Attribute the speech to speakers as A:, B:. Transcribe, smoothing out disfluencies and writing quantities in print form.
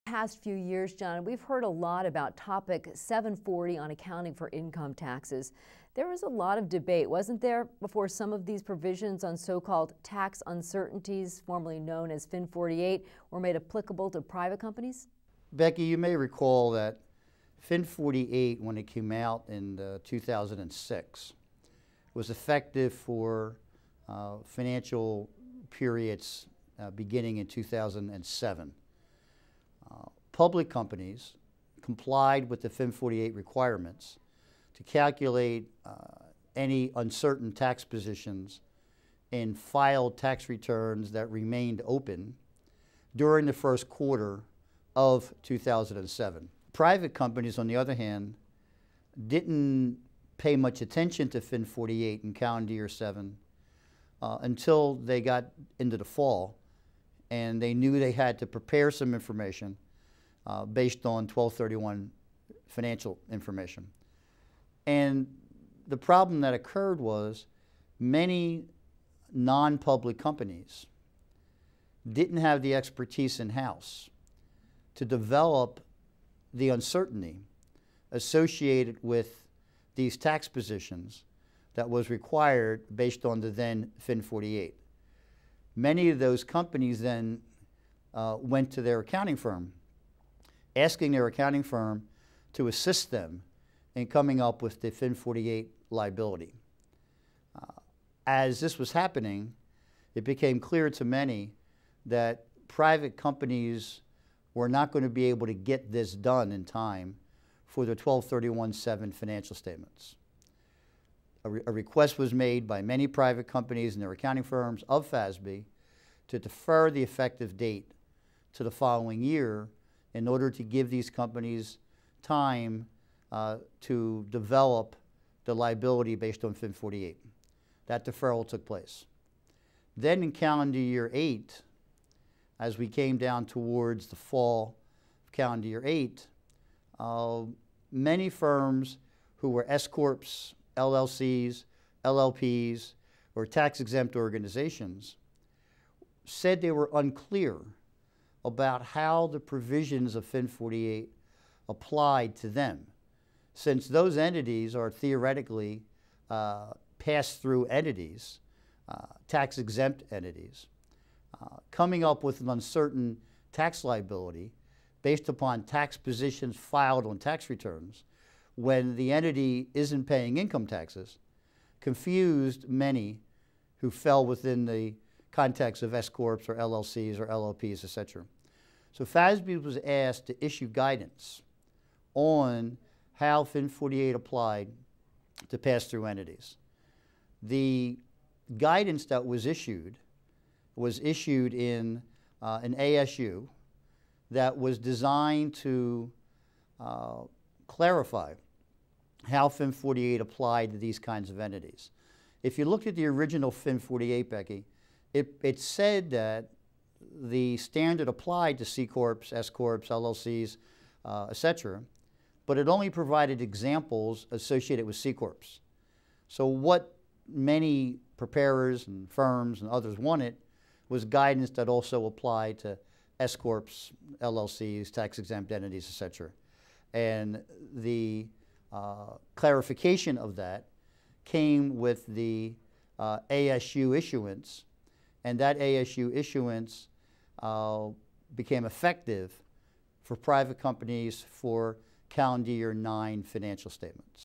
A: Past few years, John, we've heard a lot about Topic 740 on accounting for income taxes. There was a lot of debate, wasn't there, before some of these provisions on so-called tax uncertainties, formerly known as FIN 48, were made applicable to private companies?
B: Becky, you may recall that FIN 48, when it came out in 2006, was effective for financial periods beginning in 2007. Public companies complied with the FIN 48 requirements to calculate any uncertain tax positions in filed tax returns that remained open during the first quarter of 2007. Private companies, on the other hand, didn't pay much attention to FIN 48 in calendar year 7 until they got into the fall, and they knew they had to prepare some information based on 1231 financial information. And the problem that occurred was many non-public companies didn't have the expertise in-house to develop the uncertainty associated with these tax positions that was required based on the then FIN 48. Many of those companies then went to their accounting firm, asking their accounting firm to assist them in coming up with the FIN 48 liability. As this was happening, it became clear to many that private companies were not going to be able to get this done in time for the 1231-7 financial statements. A request was made by many private companies and their accounting firms of FASB to defer the effective date to the following year in order to give these companies time to develop the liability based on FIN 48. That deferral took place. Then in calendar year 8, as we came down towards the fall of calendar year 8, many firms who were S-corps, LLCs, LLPs, or tax-exempt organizations said they were unclear about how the provisions of FIN 48 applied to them, since those entities are theoretically pass-through entities, tax-exempt entities. Coming up with an uncertain tax liability based upon tax positions filed on tax returns when the entity isn't paying income taxes confused many who fell within the context of S-corps or LLCs or LLPs, etc. So FASB was asked to issue guidance on how FIN 48 applied to pass-through entities. The guidance that was issued in an ASU that was designed to clarify how FIN 48 applied to these kinds of entities. If you looked at the original FIN 48, Becky, it said that the standard applied to C-corps, S-corps, LLCs, etc., but it only provided examples associated with C-corps. So what many preparers and firms and others wanted was guidance that also applied to S-corps, LLCs, tax-exempt entities, etc. And the clarification of that came with the ASU issuance, and that ASU issuance became effective for private companies for calendar year 9 financial statements.